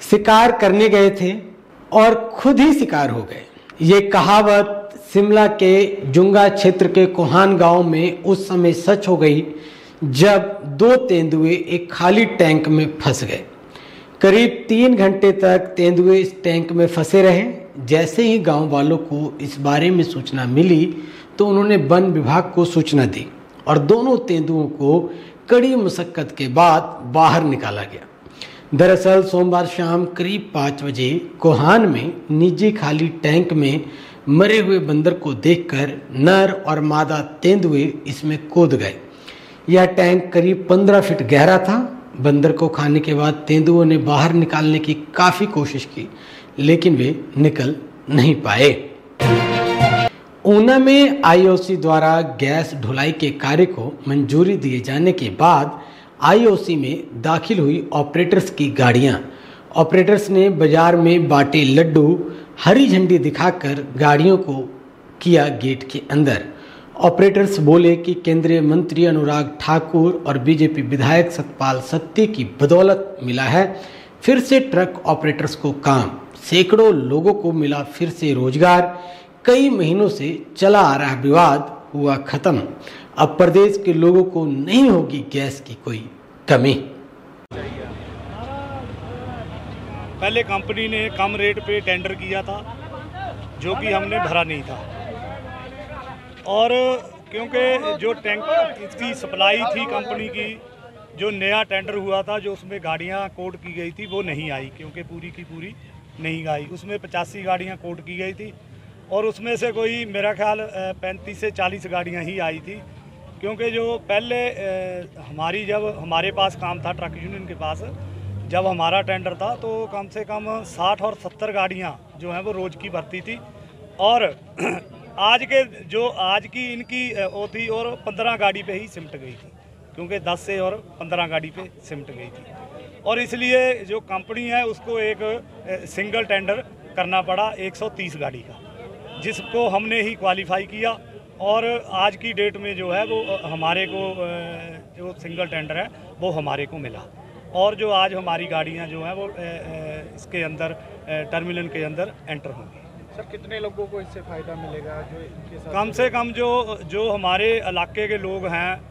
शिकार करने गए थे और खुद ही शिकार हो गए। ये कहावत शिमला के जुंगा क्षेत्र के कोहान गांव में उस समय सच हो गई जब 2 तेंदुए एक खाली टैंक में फंस गए। करीब 3 घंटे तक तेंदुए इस टैंक में फंसे रहे। जैसे ही गांव वालों को इस बारे में सूचना मिली तो उन्होंने वन विभाग को सूचना दी और दोनों तेंदुओं को कड़ी मुशक्कत के बाद बाहर निकाला गया। दरअसल सोमवार शाम करीब 5 बजे कोहान में निजी खाली टैंक में मरे हुए बंदर को देखकर नर और मादा तेंदुए इसमें कूद गए। यह टैंक करीब 15 फीट गहरा था। बंदर को खाने के बाद तेंदुओं ने बाहर निकालने की काफ़ी कोशिश की, लेकिन वे निकल नहीं पाए। ऊना में आईओसी द्वारा गैस ढुलाई के कार्य को मंजूरी दिए जाने के बाद आईओसी में दाखिल हुई ऑपरेटर्स की गाड़ियां। ऑपरेटर्स ने बाजार में बांटे लड्डू, हरी झंडी दिखाकर गाड़ियों को किया गेट के अंदर। ऑपरेटर्स बोले कि केंद्रीय मंत्री अनुराग ठाकुर और बीजेपी विधायक सतपाल सत्ती की बदौलत मिला है फिर से ट्रक ऑपरेटर्स को काम। सैकड़ों लोगों को मिला फिर से रोजगार। कई महीनों से चला आ रहा विवाद हुआ खत्म। अब प्रदेश के लोगों को नहीं होगी गैस की कोई कमी। पहले कंपनी ने कम रेट पे टेंडर किया था जो कि हमने भरा नहीं था, और क्योंकि जो टैंक इसकी सप्लाई थी कंपनी की, जो नया टेंडर हुआ था जो उसमें गाड़ियां कोड की गई थी वो नहीं आई, क्योंकि पूरी की पूरी नहीं आई। उसमें 85 गाड़ियां कोड की गई थी और उसमें से कोई मेरा ख्याल 35 से 40 गाड़ियां ही आई थी, क्योंकि जो पहले जब हमारे पास काम था ट्रक यूनियन के पास, जब हमारा टेंडर था तो कम से कम 60 और 70 गाड़ियां जो हैं वो रोज़ की भरती थी, और आज की इनकी वो थी और 15 गाड़ी पे ही सिमट गई थी, क्योंकि 10 से और 15 गाड़ी पे सिमट गई थी। और इसलिए जो कंपनी है उसको एक सिंगल टेंडर करना पड़ा 130 गाड़ी का, जिसको हमने ही क्वालिफाई किया। और आज की डेट में जो है वो हमारे को जो सिंगल टेंडर है वो हमारे को मिला, और जो आज हमारी गाड़ियां जो हैं वो इसके अंदर टर्मिनल के अंदर एंटर होंगी। सर, कितने लोगों को इससे फ़ायदा मिलेगा? जो इनके साथ कम से कम जो हमारे इलाके के लोग हैं,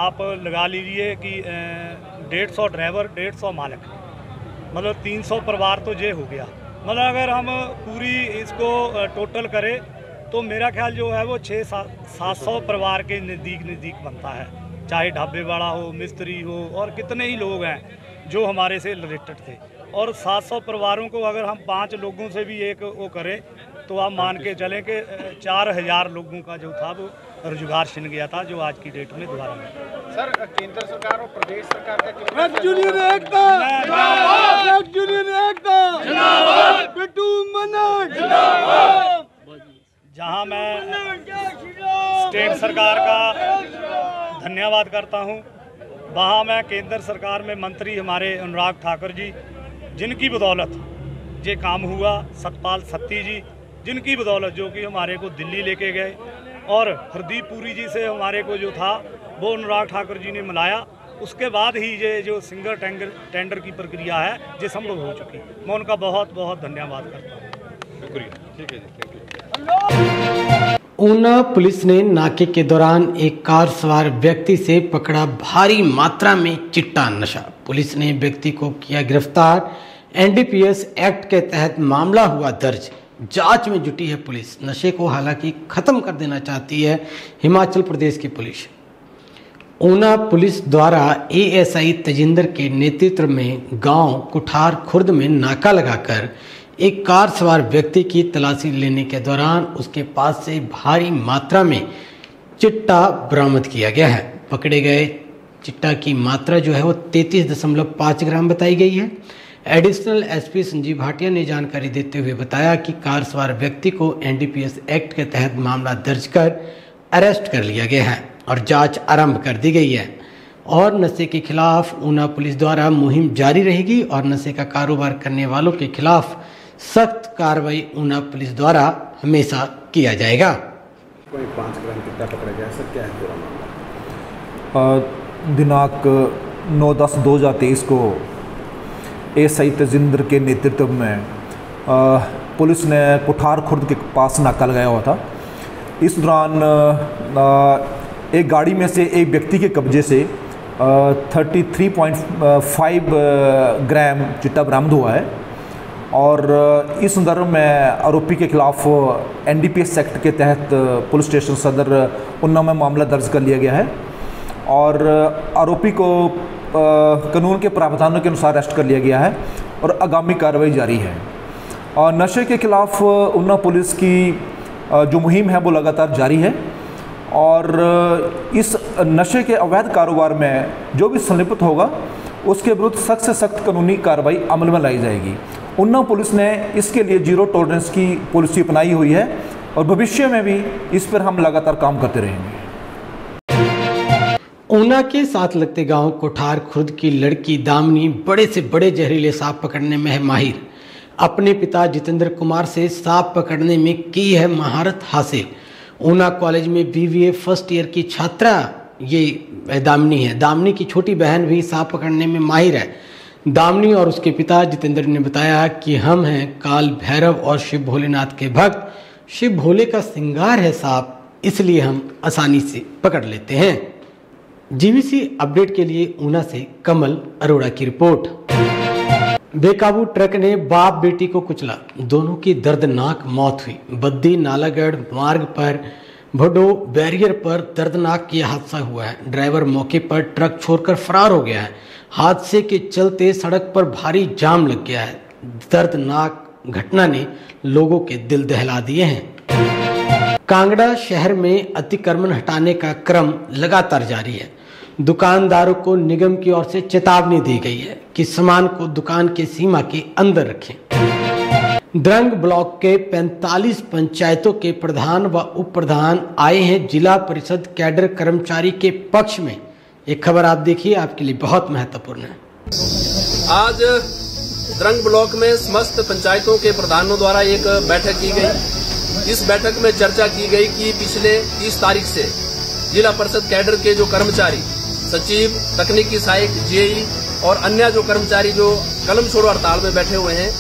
आप लगा लीजिए कि 150 ड्राइवर, 150 मालिक, मतलब 300 परिवार तो ये हो गया। मतलब अगर हम पूरी इसको टोटल करें तो मेरा ख्याल जो है वो 600-700 परिवार के नज़दीक बनता है, चाहे ढाबे वाला हो, मिस्त्री हो, और कितने ही लोग हैं जो हमारे से रिलेटेड थे। और 700 परिवारों को अगर हम 5 लोगों से भी एक वो करें तो आप मान के चलें कि 4000 लोगों का जो था वो रोजगार छिन गया था, जो आज की डेट में दोबारा मिला। सर, केंद्र सरकार और प्रदेश सरकार का कितना जहां मैं स्टेट सरकार का धन्यवाद करता हूं, वहां मैं केंद्र सरकार में मंत्री हमारे अनुराग ठाकुर जी, जिनकी बदौलत ये काम हुआ, सतपाल सत्ती जी, जिनकी बदौलत जो कि हमारे को दिल्ली लेके गए, और हरदीप पुरी जी से हमारे को जो था वो अनुराग ठाकुर जी ने मिलाया। उसके बाद ही ये जो सिंगल टेंडर की प्रक्रिया है ये संभव हो चुकी। मैं उनका बहुत बहुत धन्यवाद करता हूँ। शुक्रिया। ठीक है जी, थैंक यू। ऊना पुलिस ने नाके के दौरान एक कार सवार व्यक्ति से पकड़ा भारी मात्रा में चिट्टा नशा। पुलिस ने व्यक्ति को किया गिरफ्तार। एनडीपीएस एक्ट के तहत मामला हुआ दर्ज। जांच में जुटी है पुलिस। नशे को हालांकि खत्म कर देना चाहती है हिमाचल प्रदेश की पुलिस। ऊना पुलिस द्वारा एएसआई तजिंदर के नेतृत्व में गांव कुठार खुर्द में नाका लगाकर एक कार सवार व्यक्ति की तलाशी लेने के दौरान उसके पास से भारी मात्रा में चिट्टा बरामद किया गया है। पकड़े गए चिट्टा की मात्रा जो है वो 33.5 ग्राम बताई गई है। एडिशनल एसपी संजीव भाटिया ने जानकारी देते हुए बताया कि कार सवार व्यक्ति को एनडीपीएस एक्ट के तहत मामला दर्ज कर अरेस्ट कर लिया गया है और जांच आरंभ कर दी गई है और नशे के खिलाफ ऊना पुलिस द्वारा मुहिम जारी रहेगी और नशे का कारोबार करने वालों के खिलाफ सख्त कार्रवाई ऊना पुलिस द्वारा हमेशा किया जाएगा। कोई 5 ग्राम चिट्टा पकड़ा गया, सर क्या है पूरा मामला? दिनांक 9/10/2023 को एएसआई तेजिंदर के नेतृत्व में पुलिस ने कुठार खुर्द के पास नाका लगाया हुआ था। इस दौरान एक गाड़ी में से एक व्यक्ति के कब्जे से 33.5 ग्राम चिट्टा बरामद हुआ है और इस संदर्भ में आरोपी के खिलाफ एनडीपीएस एक्ट के तहत पुलिस स्टेशन सदर उन्नाव में मामला दर्ज कर लिया गया है और आरोपी को कानून के प्रावधानों के अनुसार अरेस्ट कर लिया गया है और आगामी कार्रवाई जारी है। और नशे के खिलाफ उन्नाव पुलिस की जो मुहिम है वो लगातार जारी है और इस नशे के अवैध कारोबार में जो भी संलिप्त होगा उसके विरुद्ध सख्त से सख्त कानूनी कार्रवाई अमल में लाई जाएगी। उन्नाव पुलिस ने इसके लिए जीरो टॉलरेंस की पॉलिसी अपनाई हुई है और भविष्य में भी इस पर हम लगातार काम करते रहेंगे। ऊना के साथ लगते गांव कोठार खुर्द की लड़की दामिनी बड़े से बड़े जहरीले सांप पकड़ने में है माहिर। अपने पिता जितेंद्र कुमार से सांप पकड़ने में की है महारत हासिल। ऊना कॉलेज में बीबीए फर्स्ट ईयर की छात्रा ये दामिनी है। दामिनी की छोटी बहन भी सांप पकड़ने में माहिर है। दामिनी और उसके पिता जितेंद्र ने बताया कि हम हैं काल भैरव और शिव भोलेनाथ के भक्त। शिव भोले का श्रृंगार है सांप, इसलिए हम आसानी से पकड़ लेते हैं। जीवीसी अपडेट के लिए ऊना से कमल अरोड़ा की रिपोर्ट। बेकाबू ट्रक ने बाप बेटी को कुचला, दोनों की दर्दनाक मौत हुई। बद्दी नालागढ़ मार्ग पर भडो बैरियर पर दर्दनाक यह हादसा हुआ है। ड्राइवर मौके पर ट्रक छोड़कर फरार हो गया है। हादसे के चलते सड़क पर भारी जाम लग गया है। दर्दनाक घटना ने लोगों के दिल दहला दिए हैं। कांगड़ा शहर में अतिक्रमण हटाने का क्रम लगातार जारी है। दुकानदारों को निगम की ओर से चेतावनी दी गई है कि सामान को दुकान के सीमा के अंदर रखें। द्रंग ब्लॉक के 45 पंचायतों के प्रधान व उप प्रधान आए हैं जिला परिषद कैडर कर्मचारी के पक्ष में। एक खबर आप देखिए, आपके लिए बहुत महत्वपूर्ण है। आज द्रंग ब्लॉक में समस्त पंचायतों के प्रधानों द्वारा एक बैठक की गई। इस बैठक में चर्चा की गई कि पिछले 30 तारीख से जिला परिषद कैडर के जो कर्मचारी, सचिव, तकनीकी सहायक, जेई और अन्य जो कर्मचारी जो कलम छोड़ो हड़ताल में बैठे हुए हैं,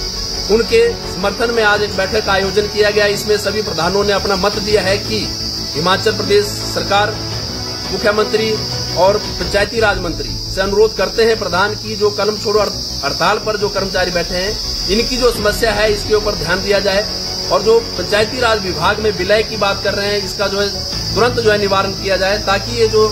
उनके समर्थन में आज एक बैठक का आयोजन किया गया। इसमें सभी प्रधानों ने अपना मत दिया है कि हिमाचल प्रदेश सरकार, मुख्यमंत्री और पंचायती राज मंत्री से अनुरोध करते हैं प्रधान की जो कलम छोड़ो हड़ताल पर जो कर्मचारी बैठे हैं, इनकी जो समस्या है इसके ऊपर ध्यान दिया जाए और जो पंचायती राज विभाग में विलय की बात कर रहे हैं इसका जो है तुरंत जो है निवारण किया जाए, ताकि ये जो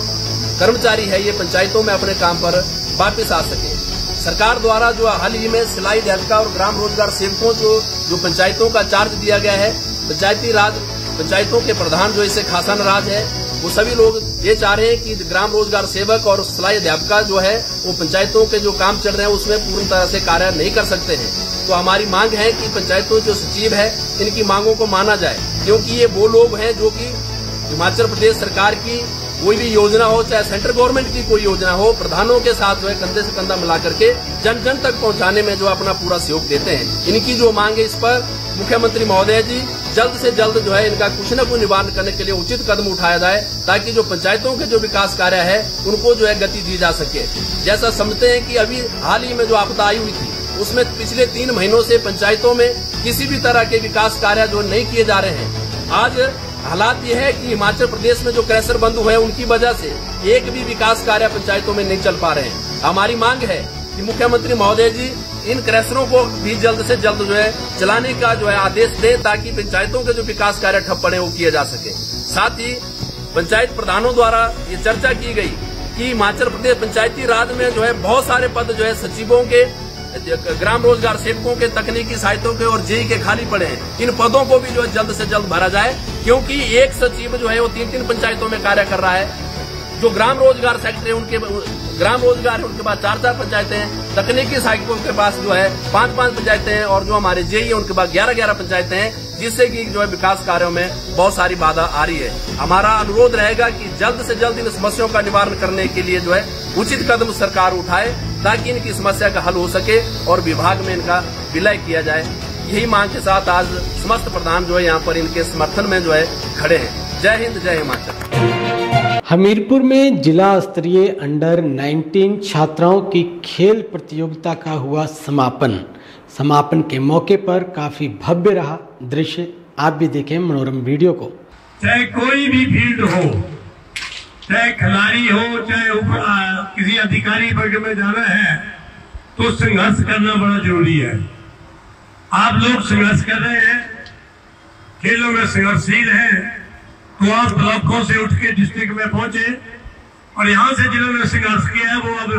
कर्मचारी है ये पंचायतों में अपने काम पर वापस आ सके। सरकार द्वारा जो हाल ही में सिलाई अध्यापिका और ग्राम रोजगार सेवकों जो पंचायतों का चार्ज दिया गया है, पंचायती राज पंचायतों के प्रधान जो इसे खासा नाराज है। वो सभी लोग ये चाह रहे हैं कि ग्राम रोजगार सेवक और सिलाई अध्यापिका जो है वो पंचायतों के जो काम चल रहे हैं उसमें पूर्ण तरह से कार्य नहीं कर सकते हैं। तो हमारी मांग है कि पंचायतों जो सचिव है इनकी मांगों को माना जाए, क्योंकि ये वो लोग हैं जो कि हिमाचल प्रदेश सरकार की कोई भी योजना हो, चाहे सेंट्रल गवर्नमेंट की कोई योजना हो, प्रधानों के साथ जो है कंधे से कंधा मिला करके जन जन तक पहुंचाने में जो अपना पूरा सहयोग देते हैं। इनकी जो मांग है इस पर मुख्यमंत्री महोदय जी जल्द से जल्द जो है इनका कुछ न कुछ निवारण करने के लिए उचित कदम उठाया जाए, ताकि जो पंचायतों के जो विकास कार्य है उनको जो है गति दी जा सके। जैसा समझते हैं कि अभी हाल ही में जो आपदा आई हुई थी उसमें पिछले 3 महीनों से पंचायतों में किसी भी तरह के विकास कार्य जो नहीं किए जा रहे हैं। आज हालात ये है कि हिमाचल प्रदेश में जो क्रैशर बंद हुए हैं उनकी वजह से एक भी विकास कार्य पंचायतों में नहीं चल पा रहे हैं। हमारी मांग है कि मुख्यमंत्री महोदय जी इन क्रैशरों को भी जल्द से जल्द जो है चलाने का जो है आदेश दे, ताकि पंचायतों के जो विकास कार्य ठप पड़े वो किए जा सके। साथ ही पंचायत प्रधानों द्वारा ये चर्चा की गई कि हिमाचल प्रदेश पंचायती राज में जो है बहुत सारे पद जो है सचिवों के, ग्राम रोजगार सेवकों के, तकनीकी सहायकों के और जेई के खाली पड़े हैं। इन पदों को भी जो है जल्द से जल्द भरा जाए, क्योंकि एक सचिव जो है वो 3-3 पंचायतों में कार्य कर रहा है। जो ग्राम रोजगार सेक्टर है उनके ग्राम रोजगार है उनके पास 4-4 पंचायतें हैं, तकनीकी सहायकों के पास जो है 5-5 पंचायतें हैं और जो हमारे जेई है उनके पास 11-11 पंचायतें हैं, जिससे कि जो है विकास कार्यों में बहुत सारी बाधा आ रही है। हमारा अनुरोध रहेगा कि जल्द से जल्द इन समस्याओं का निवारण करने के लिए जो है उचित कदम सरकार उठाए, ताकि इनकी समस्या का हल हो सके और विभाग में इनका विलय किया जाए। यही मांग के साथ आज समस्त प्रधान जो है यहाँ पर इनके समर्थन में जो है खड़े हैं। जय हिंद, जय हिमाचल। हमीरपुर में जिला स्तरीय अंडर 19 छात्राओं की खेल प्रतियोगिता का हुआ समापन के मौके पर काफी भव्य रहा दृश्य। आप भी देखें मनोरम वीडियो को। चाहे कोई भी फील्ड हो, चाहे खिलाड़ी हो, चाहे किसी अधिकारी वर्ग में जाना है तो संघर्ष करना बड़ा जरूरी है। आप लोग संघर्ष कर रहे हैं, खेलों में संघर्षशील हैं, तो आप ब्लॉकों से उठ के डिस्ट्रिक्ट में पहुंचे और यहाँ से जिन्होंने संघर्ष किया है वो अब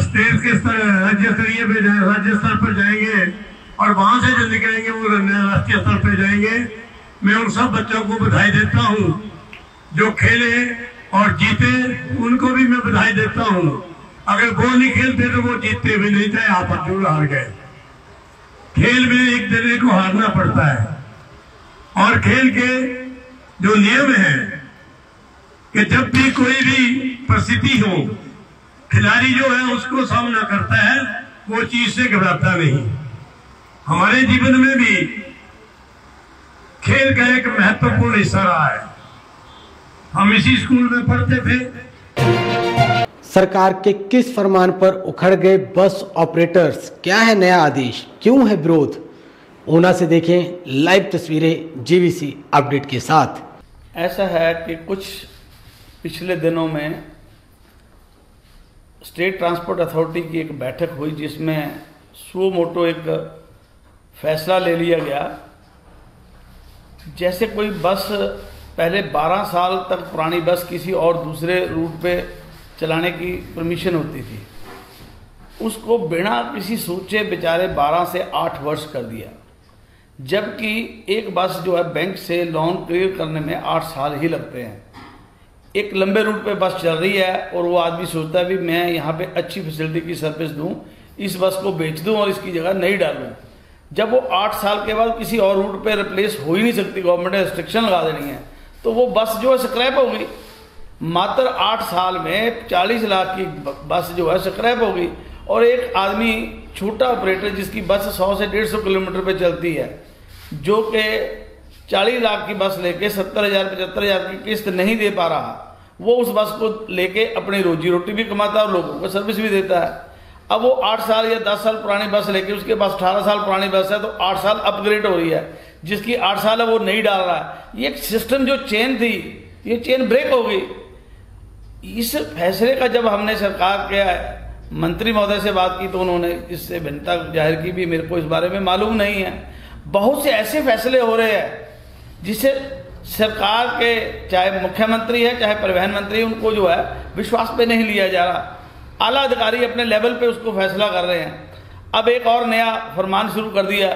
स्टेट के स्तर राज्य स्तरीय पे राज्य स्तर पर जाएंगे और वहां से जो निकलेंगे वो राष्ट्रीय स्तर पे जाएंगे। मैं उन सब बच्चों को बधाई देता हूँ जो खेले और जीते, उनको भी मैं बधाई देता हूँ। अगर वो नहीं खेलते तो वो जीतते भी नहीं, चाहे आप जरूर हार गए। खेल में एक दूसरे को हारना पड़ता है और खेल के जो नियम है कि जब भी कोई भी परिस्थिति हो, खिलाड़ी जो है उसको सामना करता है, वो चीज से घबराता नहीं। हमारे जीवन में भी खेल का एक महत्वपूर्ण हिस्सा रहा है। हम इसी स्कूल में पढ़ते थे। सरकार के किस फरमान पर उखड़ गए बस ऑपरेटर्स? क्या है नया आदेश? क्यों है विरोध? ऊना से देखें लाइव तस्वीरें जीवीसी अपडेट के साथ। ऐसा है कि कुछ पिछले दिनों में स्टेट ट्रांसपोर्ट अथॉरिटी की एक बैठक हुई जिसमें सो मोटो एक फैसला ले लिया गया। जैसे कोई बस पहले 12 साल तक पुरानी बस किसी और दूसरे रूट पे चलाने की परमिशन होती थी, उसको बिना किसी सोचे बेचारे 12 से 8 वर्ष कर दिया। जबकि एक बस जो है बैंक से लोन क्लियर करने में 8 साल ही लगते हैं। एक लंबे रूट पे बस चल रही है और वो आदमी सोचता है भी मैं यहाँ पे अच्छी फैसिलिटी की सर्विस दूँ, इस बस को बेच दूँ और इसकी जगह नई डालूँ। जब वो 8 साल के बाद किसी और रूट पे रिप्लेस हो ही नहीं सकती, गवर्नमेंट ने रिस्ट्रिक्शन लगा देनी है, तो वो बस जो है स्क्रैप हो गई। मात्र 8 साल में 40 लाख की बस जो है स्क्रैप हो गई। और एक आदमी छोटा ऑपरेटर जिसकी बस 100 से 150 किलोमीटर पे चलती है, जो कि 40 लाख की बस लेके 70,000 75,000 की किस्त नहीं दे पा रहा, वो उस बस को लेके अपनी रोजी रोटी भी कमाता है और लोगों को सर्विस भी देता है। अब वो 8 साल या 10 साल पुरानी बस लेके उसके पास 18 साल पुरानी बस है, तो 8 साल अपग्रेड हो रही है, जिसकी 8 साल है वो नहीं डाल रहा है। ये एक सिस्टम जो चेन थी, ये चेन ब्रेक हो गई। इस फैसले का जब हमने सरकार के मंत्री महोदय से बात की तो उन्होंने इससे भिन्नता जाहिर की भी मेरे को इस बारे में मालूम नहीं है। बहुत से ऐसे फैसले हो रहे हैं जिससे सरकार के चाहे मुख्यमंत्री है चाहे परिवहन मंत्री, उनको जो है विश्वास पे नहीं लिया जा रहा। आला अधिकारी अपने लेवल पे उसको फैसला कर रहे हैं। अब एक और नया फरमान शुरू कर दिया।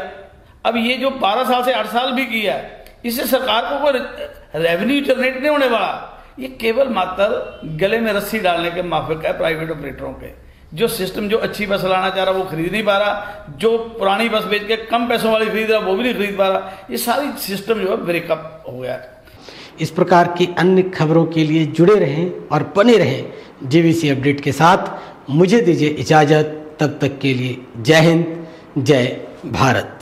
अब ये जो 12 साल से 8 साल भी किया है, इससे सरकार को कोई रेवेन्यू जनरेट नहीं होने वाला। ये केवल मात्र गले में रस्सी डालने के माफिक है प्राइवेट ऑपरेटरों के। जो सिस्टम जो अच्छी बस लाना चाह रहा वो खरीद नहीं पा रहा, जो पुरानी बस बेच के कम पैसों वाली खरीद रहा वो भी नहीं खरीद पा रहा। ये सारी सिस्टम जो है ब्रेकअप हो गया। इस प्रकार की अन्य खबरों के लिए जुड़े रहें और बने रहें जीवीसी अपडेट के साथ। मुझे दीजिए इजाजत, तब तक के लिए जय हिंद, जय भारत।